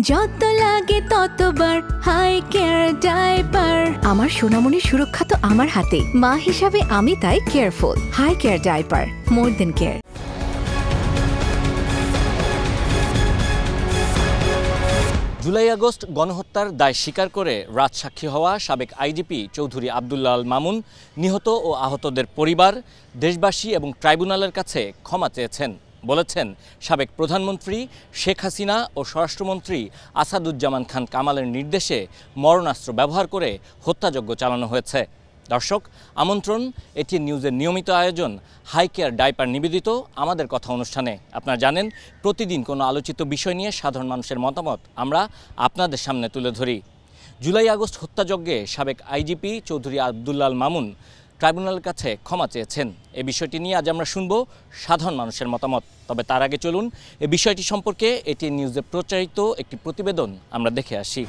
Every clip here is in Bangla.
যত লাগে ততবার হাই কেয়ার ডাইপার। আমার সোনামণির সুরক্ষা তো আমার হাতে, মা হিসাবে আমি তাই কেয়ারফুল। হাই কেয়ার ডাইপার, মোর দেন কেয়ার। জুলাই আগস্ট গণহত্যার দায় স্বীকার করে রাজসাক্ষী হওয়া সাবেক আইজিপি চৌধুরী আব্দুল্লাহ আল মামুন নিহত ও আহতদের পরিবার, দেশবাসী এবং ট্রাইব্যুনালের কাছে ক্ষমা চেয়েছেন। বলেছেন, সাবেক প্রধানমন্ত্রী শেখ হাসিনা ও স্বরাষ্ট্রমন্ত্রী আসাদুজ্জামান খান কামালের নির্দেশে মরণাস্ত্র ব্যবহার করে হত্যাযজ্ঞ চালানো হয়েছে। দর্শক, আমন্ত্রণ এটিএন নিউজের নিয়মিত আয়োজন হাই কেয়ার ডাইপার নিবেদিত আমাদের কথা অনুষ্ঠানে। আপনারা জানেন, প্রতিদিন কোনো আলোচিত বিষয় নিয়ে সাধারণ মানুষের মতামত আমরা আপনাদের সামনে তুলে ধরি। জুলাই আগস্ট হত্যাযজ্ঞে সাবেক আইজিপি চৌধুরী আব্দুল্লাহ আল মামুন ট্রাইব্যুনালের কাছে ক্ষমা চেয়েছেন। এই বিষয়টি নিয়ে আজ আমরা শুনব সাধারণ মানুষের মতামত। তবে তার আগে চলুন এই বিষয়টি সম্পর্কে এটিএন নিউজে প্রচারিত একটি প্রতিবেদন আমরা দেখে আসি।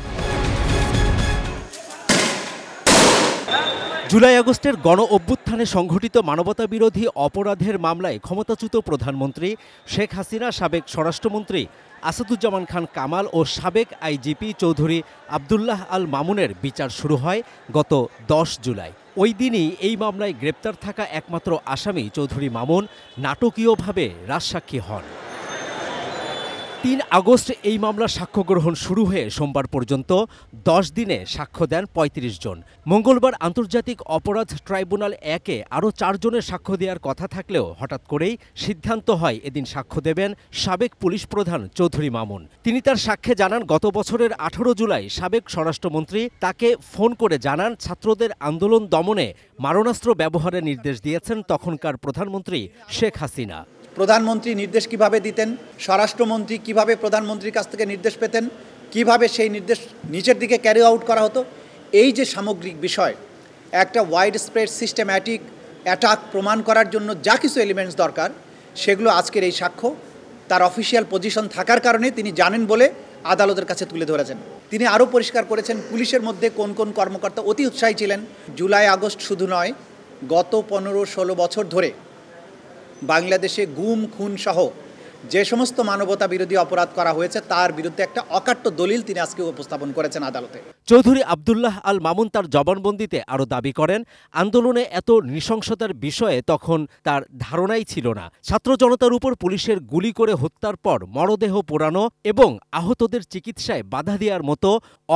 জুলাই আগস্টের গণ অভ্যুত্থানে সংঘটিত মানবতাবিরোধী অপরাধের মামলায় ক্ষমতাচ্যুত প্রধানমন্ত্রী শেখ হাসিনা, সাবেক স্বরাষ্ট্রমন্ত্রী আসাদুজ্জামান খান কামাল ও সাবেক আইজিপি চৌধুরী আব্দুল্লাহ আল মামুনের বিচার শুরু হয় গত 10 জুলাই। ওই দিনই এই মামলায় গ্রেপ্তার থাকা একমাত্র আসামি চৌধুরী মামুন নাটকীয়ভাবে রাজসাক্ষী হন। 3 আগস্ট এই মামলার সাক্ষ্য গ্রহণ শুরু হয়ে সোমবার পর্যন্ত 10 দিনে সাক্ষ্য দেন 35 জন। মঙ্গলবার আন্তর্জাতিক অপরাধ ট্রাইব্যুনাল 1-এ আরও 4 জনের সাক্ষ্য দেওয়ার কথা থাকলেও হঠাৎ করেই সিদ্ধান্ত হয় এদিন সাক্ষ্য দেবেন সাবেক পুলিশ প্রধান চৌধুরী মামুন। তিনি তার সাক্ষ্যে জানান, গত বছরের 18 জুলাই সাবেক স্বরাষ্ট্রমন্ত্রী তাকে ফোন করে জানান ছাত্রদের আন্দোলন দমনে মারণাস্ত্র ব্যবহারের নির্দেশ দিয়েছেন তখনকার প্রধানমন্ত্রী শেখ হাসিনা। প্রধানমন্ত্রী নির্দেশ কিভাবে দিতেন, স্বরাষ্ট্রমন্ত্রী কিভাবে প্রধানমন্ত্রীর কাছ থেকে নির্দেশ পেতেন, কিভাবে সেই নির্দেশ নিচের দিকে ক্যারি আউট করা হতো, এই যে সামগ্রিক বিষয়, একটা ওয়াইড স্প্রেড সিস্টেম্যাটিক অ্যাটাক প্রমাণ করার জন্য যা কিছু এলিমেন্টস দরকার, সেগুলো আজকের এই সাক্ষ্য তার অফিসিয়াল পজিশন থাকার কারণে তিনি জানেন বলে আদালতের কাছে তুলে ধরেছেন। তিনি আরও পরিষ্কার করেছেন পুলিশের মধ্যে কোন কোন কর্মকর্তা অতি উৎসাহী ছিলেন। জুলাই আগস্ট শুধু নয়, গত 15-16 বছর ধরে বাংলাদেশে গুম খুন সহ যে সমস্ত মানবতা বিরোধী অপরাধ করা হয়েছে তার বিরুদ্ধে একটা অকাট্য দলিল তিনি আজকে উপস্থাপন করেছেন আদালতে। চৌধুরী আব্দুল্লাহ আল মামুন তার জবানবন্দিতে আরও দাবি করেন, আন্দোলনে এত নৃশংসতার বিষয়ে তখন তার ধারণাই ছিল না। ছাত্র জনতার উপর পুলিশের গুলি করে হত্যার পর মরদেহ পোড়ানো এবং আহতদের চিকিৎসায় বাধা দেওয়ার মতো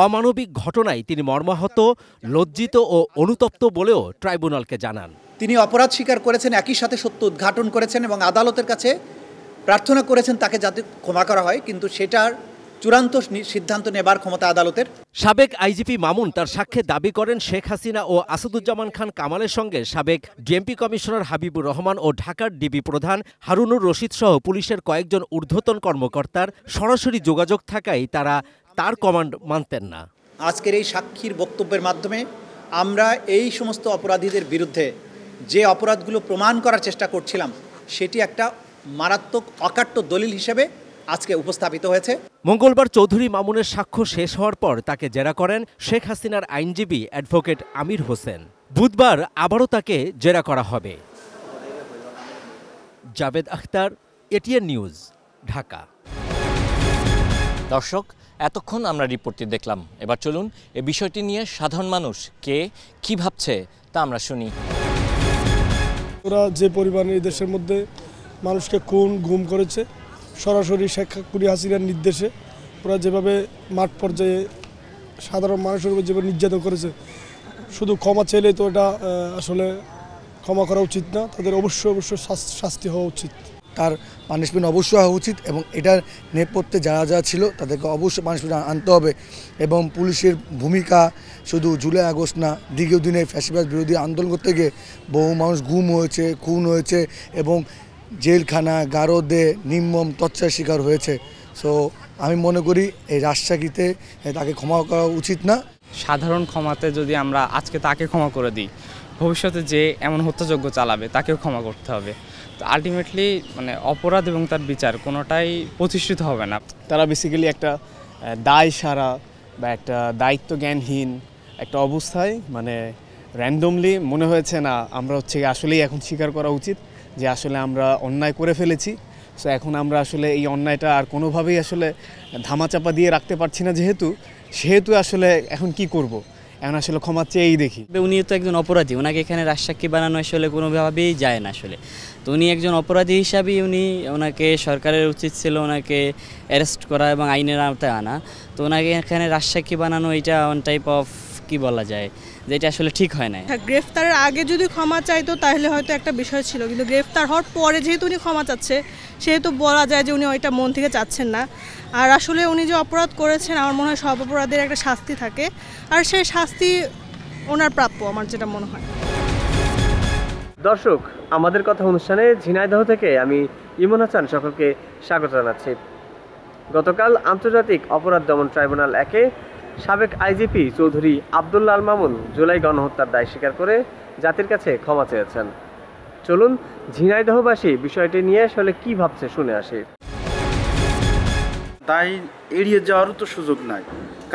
অমানবিক ঘটনায় তিনি মর্মাহত, লজ্জিত ও অনুতপ্ত বলেও ট্রাইব্যুনালকে জানান। তিনি অপরাধ স্বীকার করেছেন, একই সাথে সত্য উদ্ঘাটন করেছেন এবং আদালতের কাছে প্রার্থনা করেছেন তাকে যাতে ক্ষমা করা হয়, কিন্তু সেটার চূড়ান্ত সিদ্ধান্ত নেবার ক্ষমতা আদালতের। সাবেক আইজিপি মামুন তার সাক্ষ্যে দাবি করেন, শেখ হাসিনা ও আসাদুজ্জামান খান কামালের সঙ্গে সাবেক ডিএমপি কমিশনার হাবিবুর রহমান ও ঢাকার ডিবি প্রধান হারুনুর রশিদ সহ পুলিশের কয়েকজন ঊর্ধ্বতন কর্মকর্তার সরাসরি যোগাযোগ থাকায় তারা তার কমান্ড মানতেন না। আজকের এই সাক্ষীর বক্তব্যের মাধ্যমে আমরা এই সমস্ত অপরাধীদের বিরুদ্ধে যে অপরাধগুলো প্রমাণ করার চেষ্টা করছিলাম সেটি একটা মারাত্মক অকাট্য দলিল হিসেবে আজকে উপস্থাপিত হয়েছে। মঙ্গলবার চৌধুরী মামুনের সাক্ষ্য শেষ হওয়ার পর তাকে জেরা করেন শেখ হাসিনার আইনজীবী অ্যাডভোকেট আমির হোসেন। বুধবার আবারও তাকে জেরা করা হবে। Javed Akhtar, ATN news, Dhaka. দর্শক, এতক্ষণ আমরা রিপোর্টটি দেখলাম। এবার চলুন এই বিষয়টি নিয়ে সাধারণ মানুষ কি ভাবছে তা আমরা শুনি। ওরা যে পরিমাণে এই দেশের মধ্যে মানুষকে খুন গুম করেছে, সরাসরি শেখ হাসিনার নির্দেশে ওরা যেভাবে মাঠ পর্যায়ে সাধারণ মানুষের উপর যেভাবে নির্যাতন করেছে, শুধু ক্ষমা চাইলে তো এটা আসলে ক্ষমা করা উচিত না, তাদের অবশ্যই শাস্তি হওয়া উচিত। তার পানিশমেন্ট অবশ্যই হওয়া উচিত এবং এটার নেপথ্যে যারা ছিল তাদেরকে অবশ্যই পানিশমেন্ট আনতে হবে। এবং পুলিশের ভূমিকা শুধু জুলাই আগস্ট না, দীর্ঘদিনে ফ্যাসিবাদ বিরোধী আন্দোলন করতে গিয়ে বহু মানুষ গুম হয়েছে, খুন হয়েছে এবং জেলখানা গারদে নির্মম তচ্ছার শিকার হয়েছে। সো আমি মনে করি এই রাজশাহীতে তাকে ক্ষমা করা উচিত না। সাধারণ ক্ষমাতে যদি আমরা আজকে তাকে ক্ষমা করে দিই, ভবিষ্যতে যে এমন হত্যাযজ্ঞ চালাবে তাকেও ক্ষমা করতে হবে। তো আলটিমেটলি মানে অপরাধ এবং তার বিচার কোনোটাই প্রতিষ্ঠিত হবে না। তারা বেসিক্যালি একটা দায় সারা বা একটা দায়িত্ব জ্ঞানহীন একটা অবস্থায় মানে র্যান্ডমলি মনে হয়েছে না আমরা আসলেই এখন স্বীকার করা উচিত যে আসলে আমরা অন্যায় করে ফেলেছি, সো এখন আমরা আসলে এই অন্যায়টা আর কোনোভাবেই আসলে ধামাচাপা দিয়ে রাখতে পারছি না, সেহেতু আসলে এখন কি করব, এখন আসলে ক্ষমা চেয়েই দেখি। উনি তো একজন অপরাধী, ওনাকে এখানে রাজসাক্ষী বানানো আসলে কোনোভাবেই যায় না আসলে। তো উনি একজন অপরাধী হিসাবেই ওনাকে সরকারের উচিত ছিল ওনাকে অ্যারেস্ট করা এবং আইনের আওতায় আনা। তো ওনাকে এখানে রাজসাক্ষী বানানো এটা অন টাইপ অফ কি বলা যায়, যেটা আসলে ঠিক হয় না। গ্রেফতারের আগে যদি ক্ষমা চাইতো তাহলে হয়তো একটা বিষয় ছিল, কিন্তু গ্রেফতার হওয়ার পরে যেহেতু উনি ক্ষমা চাচ্ছে সেহেতু বলা যায় যে উনি ওইটা মন থেকে চাচ্ছেন না। আর আসলে উনি যে অপরাধ করেছেন আমার মনে হয় সব অপরাধের একটা শাস্তি থাকে, আর সেই শাস্তি ওনার প্রাপ্য আমার যেটা মনে হয়। দর্শক, আমাদের কথা অনুষ্ঠানে ঝিনাইদহ থেকে আমি ইমন হাসান সকলকে স্বাগত জানাচ্ছি। গতকাল আন্তর্জাতিক অপরাধ দমন ট্রাইব্যুনাল 1-এ সাবেক আইজিপি চৌধুরী আব্দুল্লাহ আল মামুন জুলাই গণহত্যার দায় স্বীকার করে জাতির কাছে ক্ষমা চেয়েছেন। চলুন ঝিনাইদহবাসী বিষয়টি নিয়ে আসলে কি ভাবছে শুনে আসি। দায় এড়িয়ে যাওয়ারও তো সুযোগ নাই,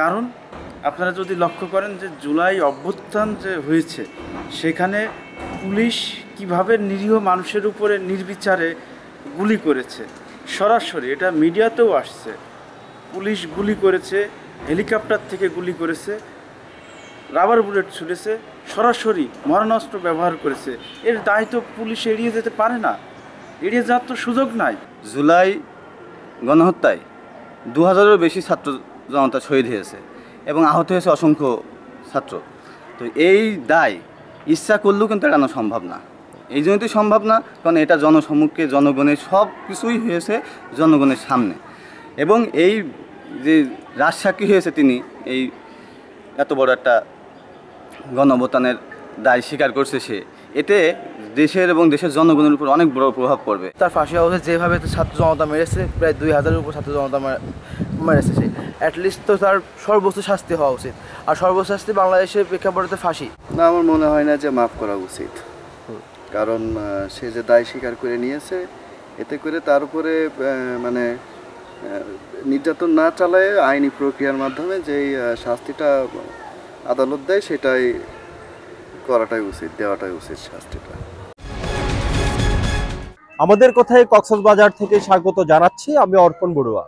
কারণ আপনারা যদি লক্ষ্য করেন যে জুলাই অভ্যুত্থান যে হয়েছে সেখানে পুলিশ কিভাবে নিরীহ মানুষের উপরে নির্বিচারে গুলি করেছে, সরাসরি এটা মিডিয়াতেও আসছে। পুলিশ গুলি করেছে, হেলিকপ্টার থেকে গুলি করেছে, রাবার বুলেট ছুড়েছে, সরাসরি মারণাস্ত্র ব্যবহার করেছে। এর দায় তো পুলিশ এড়িয়ে যেতে পারে না, এড়িয়ে যাওয়ার তো সুযোগ নাই। জুলাই গণহত্যায় 2000-এরও বেশি ছাত্র জনতা শহীদ হয়েছে এবং আহত হয়েছে অসংখ্য ছাত্র। তো এই দায় ইচ্ছা করলেও কিন্তু এড়ানো সম্ভব না। এই জন্যই তো সম্ভব না, কারণ এটা জনসম্মুখে জনগণের সব কিছুই হয়েছে জনগণের সামনে। এবং এই যে রাজসাক্ষী হয়েছে তিনি, এই এত বড় একটা গণঅভ্যুত্থানের দায় স্বীকার করছে সে, এতে দেশের এবং দেশের জনগণের উপর অনেক বড় প্রভাব পড়বে। তার ফাঁসি হওয়া উচিত, যেভাবে ছাত্র জনতা মেরেছে, প্রায় 2000-এর উপর ছাত্র জনতা মেরেছে, সে অ্যাটলিস্ট তো তার সর্বোচ্চ শাস্তি হওয়া উচিত। আর সর্বোচ্চ শাস্তি বাংলাদেশের প্রেক্ষাপটে ফাঁসি। না, আমার মনে হয় না যে মাফ করা উচিত, কারণ সে যে দায় স্বীকার করে নিয়েছে, এতে করে তার উপরে মানে নির্যাতন না চালায় আইনি প্রক্রিয়ার মাধ্যমে যেই শাস্তিটা আদালত দেয় সেটাই করাটাই উচিত, দেওয়াটাই উচিত শাস্তিটা। আমাদের কথায় কক্সবাজার থেকে স্বাগত জানাচ্ছি আমি অর্পণ বড়ুয়া।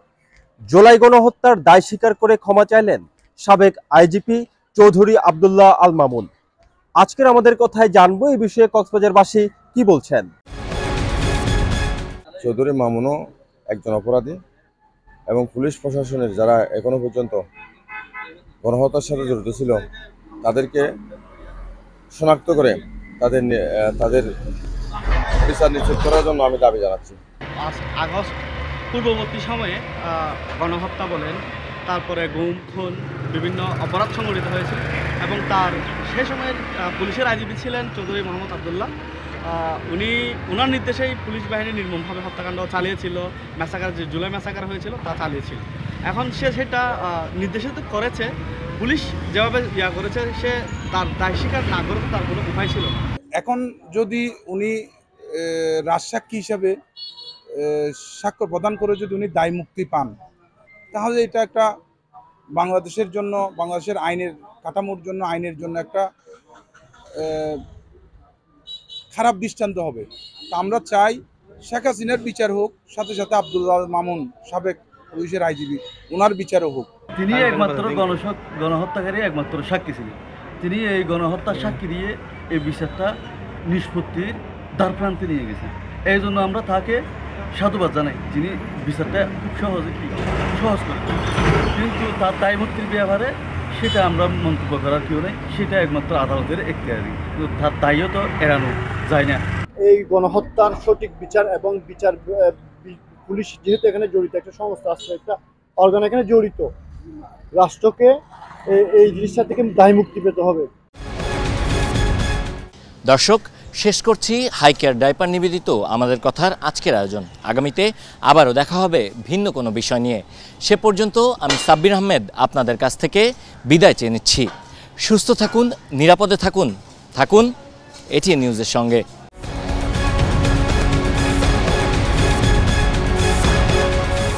জুলাই গণহত্যার দায় স্বীকার করে ক্ষমা চাইলেন সাবেক আইজিপি চৌধুরী আব্দুল্লাহ আল মামুন। আজকের আমাদের কথায় জানবো এই বিষয়ে কক্সবাজারবাসী কি বলছেন। চৌধুরী মামুনও একজন অপরাধী এবং পুলিশ প্রশাসনের যারা এখনো পর্যন্ত গণহত্যার সাথে জড়িত ছিল তাদেরকে শনাক্ত করে তাদের বিচার নিশ্চিত করার জন্য আমি দাবি জানাচ্ছি। 5 আগস্ট পূর্ববর্তী সময়ে গণহত্যা বলেন, তারপরে গুম খুন বিভিন্ন অপরাধ সংঘটিত হয়েছিল এবং তার সে সময়ের পুলিশের আইজিপি ছিলেন চৌধুরী মোহাম্মদ আব্দুল্লাহ। ওনার নির্দেশেই পুলিশ বাহিনী নির্মমভাবে হত্যাকাণ্ড চালিয়েছিল, ম্যাসাকার যে জুলাই ম্যাসাকার হয়েছিল তা চালিয়েছিল। এখন সে সেটা নির্দেশিত করেছে, পুলিশ যেভাবে করেছে সে তার দায় স্বীকার না করে তার কোনো উপায় ছিল না। এখন যদি উনি রাজসাক্ষী হিসাবে সাক্ষ্য প্রদান করে যদি উনি দায় মুক্তি পান, তাহলে এটা একটা বাংলাদেশের জন্য, বাংলাদেশের আইনের কাঠামোর জন্য, আইনের জন্য একটা খারাপ দৃষ্টান্ত হবে। তা আমরা চাই শেখ হাসিনার বিচার হোক, সাথে সাথে আব্দুল্লাহ মামুন সাবেক পুলিশের আইজিপি, ওনার বিচারও হোক। তিনি একমাত্র গণহত্যাকারী একমাত্র সাক্ষী ছিলেন। তিনি এই গণহত্যার সাক্ষী দিয়ে এই বিচারটা নিষ্পত্তির দ্বারপ্রান্তে নিয়ে গেছেন। এই জন্য আমরা তাকে সাধুবাদ জানাই, যিনি বিচারটা খুব সহজ করে। কিন্তু তার দায় মুক্তির ব্যাপারে সেটা আমরা মন্তব্য করার কেউ নেই, সেটা একমাত্র আদালতের এখতিয়ারি, কিন্তু তার দায়ও তো এড়ানো যায় না। এই গণহত্যার সঠিক বিচার এবং বিচার পুলিশ যেহেতু এখানে জড়িত, একটা সংস্থা আছে, একটা অর্গান এখানে জড়িত, রাষ্ট্রকে এই জিনিসটা থেকে দায় মুক্তি পেতে হবে। দর্শক, শেষ করছি হাই কেয়ার ডাইপার নিবেদিত আমাদের কথার আজকের আয়োজন। আগামীতে আবারও দেখা হবে ভিন্ন কোনো বিষয় নিয়ে। সে পর্যন্ত আমি সাব্বির আহমেদ আপনাদের কাছ থেকে বিদায় চেয়ে নিচ্ছি। সুস্থ থাকুন, নিরাপদে থাকুন এটিএন নিউজের সঙ্গে।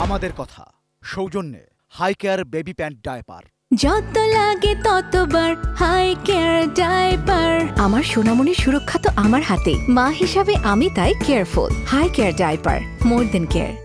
আমাদের কথা সৌজন্যে hi care baby pant diaper. যত লাগে ততবার হাই কেয়ার ডাইপার। আমার সোনামণির সুরক্ষা তো আমার হাতে, মা হিসাবে আমি তাই কেয়ারফুল। হাই কেয়ার ডাইপার, মোর দেন কেয়ার।